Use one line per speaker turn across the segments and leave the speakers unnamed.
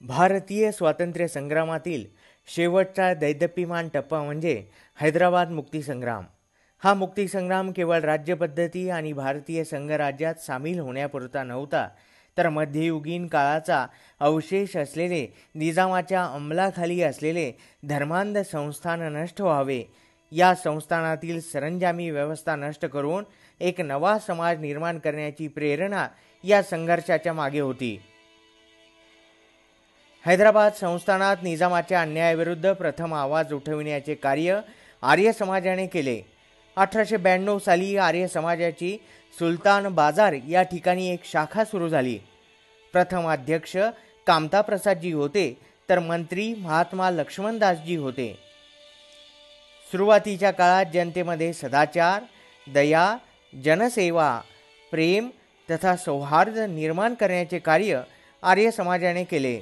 भारतीय स्वातंत्र्य संग्रामातील शेवटचा दैदप्यमान टप्पा म्हणजे हैदराबाद मुक्तीसंग्राम. हा मुक्तीसंग्राम केवळ राज्यपद्धती आणि भारतीय संघराज्यात सामील होण्यापुरता नव्हता, तर मध्ययुगीन काळाचा अवशेष असलेले निजामाच्या अंमलाखाली असलेले धर्मांध संस्थान नष्ट व्हावे, या संस्थानातील सरंजामी व्यवस्था नष्ट करून एक नवा समाज निर्माण करण्याची प्रेरणा या संघर्षाच्या मागे होती. हैदराबाद संस्थानात निजामाच्या अन्यायाविरुद्ध प्रथम आवाज उठविण्याचे कार्य आर्य समाजाने केले. 1892 साली आर्य समाजाची सुलतान बाजार या ठिकाणी एक शाखा सुरू झाली. प्रथम अध्यक्ष कामता प्रसादजी होते, तर मंत्री महात्मा लक्ष्मणदासजी होते. सुरुवातीच्या काळात जनतेमध्ये सदाचार, दया, जनसेवा, प्रेम तथा सौहार्द निर्माण करण्याचे कार्य आर्य समाजाने केले.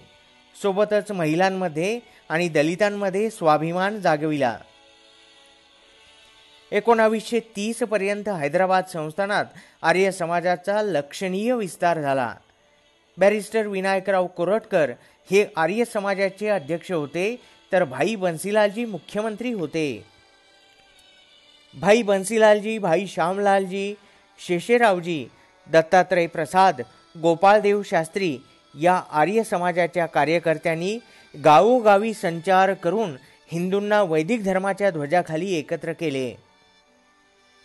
सोबतच महिलांमध्ये आणि दलितांमध्ये स्वाभिमान जागविला. 1930 पर्यंत हैदराबाद संस्थानात आर्य समाजाचा लक्षणीय विस्तार झाला. बॅरिस्टर विनायकराव कोरटकर हे आर्य समाजाचे अध्यक्ष होते, तर भाई बन्सीलालजी मुख्यमंत्री होते. भाई बन्सीलालजी, भाई श्यामलालजी, शेषेरावजी, दत्तात्रय प्रसाद, गोपाळदेव शास्त्री या आर्य समाजाच्या कार्यकर्त्यांनी गावोगावी संचार करून हिंदूंना वैदिक धर्माच्या ध्वजाखाली एकत्र केले.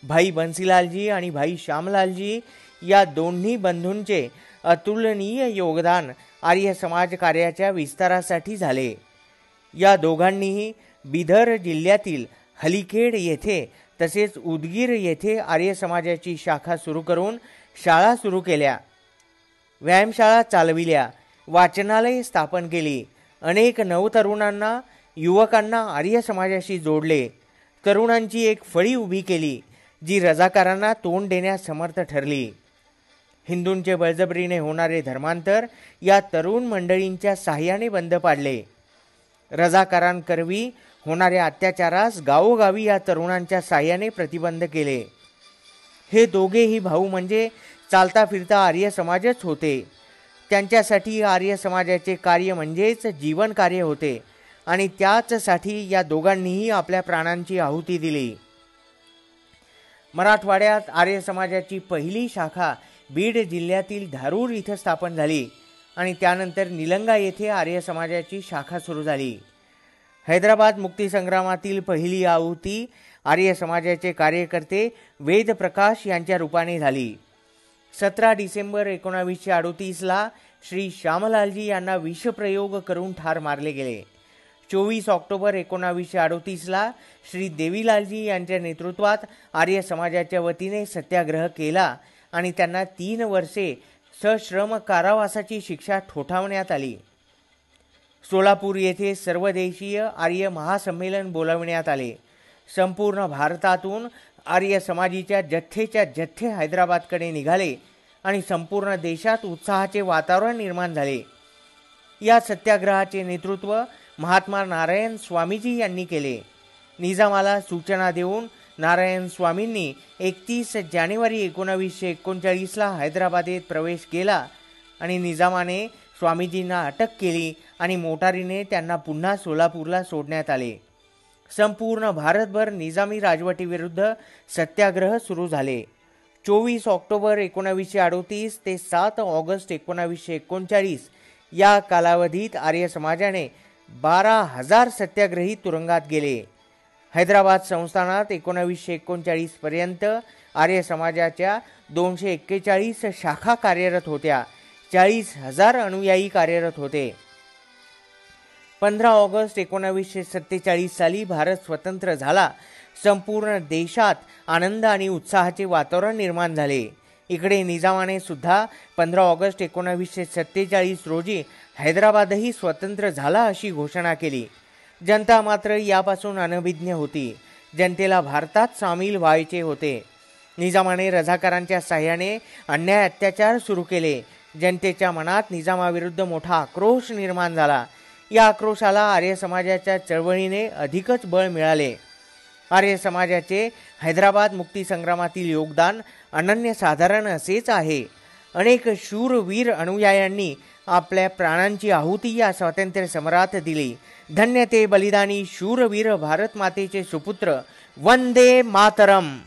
भाई बन्सीलालजी आणि भाई श्यामलालजी या दोन्ही बंधूंचे अतुलनीय योगदान आर्य समाज कार्याच्या विस्तारासाठी झाले. या दोघांनीही बिदर जिल्ह्यातील हलीखेड येथे तसेच उदगीर येथे आर्य समाजाची शाखा सुरू करून शाळा सुरू केल्या, व्यायामशाळा चालविल्या, वाचनालय स्थापन केली. अनेक नवतरुणांना, युवकांना आर्य समाजाशी जोडले. तरुणांची एक फळी उभी केली, जी रजाकारांना तोंड देण्यास समर्थ ठरली. हिंदूंचे बळजबरीने होणारे धर्मांतर या तरुण मंडळींच्या साह्याने बंद पाडले. रजाकारांकरवी होणाऱ्या अत्याचारास गावोगावी या तरुणांच्या साह्याने प्रतिबंध केले. हे दोघेही भाऊ म्हणजे चालता फिरता आर्य समाजच होते. त्यांच्यासाठी आर्य समाजाचे कार्य म्हणजेच जीवन कार्य होते आणि त्याचसाठी या दोघांनीही आपल्या प्राणांची आहुती दिली. मराठवाड्यात आर्य समाजाची पहिली शाखा बीड जिल्ह्यातील धारूर इथं स्थापन झाली आणि त्यानंतर निलंगा येथे आर्य समाजाची शाखा सुरू झाली. हैदराबाद मुक्तीसंग्रामातील पहिली आहुती आर्य समाजाचे कार्यकर्ते वेदप्रकाश यांच्या रूपाने झाली. 17 डिसेंबर 1938ला श्री श्यामलालजी यांना विषप्रयोग करून ठार मारले गेले. 24 ऑक्टोबर 1938ला श्री देवीलालजी यांच्या नेतृत्वात आर्य समाजाच्या वतीने सत्याग्रह केला आणि त्यांना 3 वर्षे सश्रम कारावासाची शिक्षा ठोठावण्यात आली. सोलापूर येथे सर्वदेशीय आर्य महासंमेलन बोलावण्यात आले. संपूर्ण भारतातून आर्य समाजाच्या जथ्थेच्या जथ्थे हैदराबादकडे निघाले आणि संपूर्ण देशात उत्साहाचे वातावरण निर्माण झाले. या सत्याग्रहाचे नेतृत्व महात्मा नारायण स्वामीजी यांनी केले. निजामाला सूचना देऊन नारायण स्वामींनी 31 जानेवारी 1939ला हैदराबादेत प्रवेश केला आणि निजामाने स्वामीजींना अटक केली आणि मोटारीने त्यांना पुन्हा सोलापूरला सोडण्यात आले. संपूर्ण भारतभर निजामी राजवटीविरुद्ध सत्याग्रह सुरू झाले. 24 ऑक्टोबर 1938 ते 7 ऑगस्ट 1939 या कालावधीत आर्य समाजाने 12,000 सत्याग्रही तुरुंगात गेले. हैदराबाद संस्थानात 1939 पर्यंत आर्य समाजाच्या 241 शाखा कार्यरत होत्या. 40,000 अनुयायी कार्यरत होते. 15 ऑगस्ट 1947 साली भारत स्वतंत्र झाला. संपूर्ण देशात आनंद आणि उत्साहाचे वातावरण निर्माण झाले. इकडे निजामाने सुद्धा 15 ऑगस्ट 1947 रोजी हैदराबादही स्वतंत्र झाला अशी घोषणा केली. जनता मात्र यापासून अनभिज्ञ होती. जनतेला भारतात सामील व्हायचे होते. निजामाने रझाकारांच्या साह्याने अन्याय अत्याचार सुरू केले. जनतेच्या मनात निजामाविरुद्ध मोठा आक्रोश निर्माण झाला. या आक्रोशाला आर्य समाजाच्या चळवळीने अधिकच बळ मिळाले. आर्य समाजाचे हैदराबाद मुक्तीसंग्रामातील योगदान अनन्यसाधारण असेच आहे. अनेक शूरवीर अनुयायांनी आपल्या प्राणांची आहुती या स्वातंत्र्य समरात दिली. धन्य ते बलिदानी शूरवीर भारत मातेचे सुपुत्र. वंदे मातरम.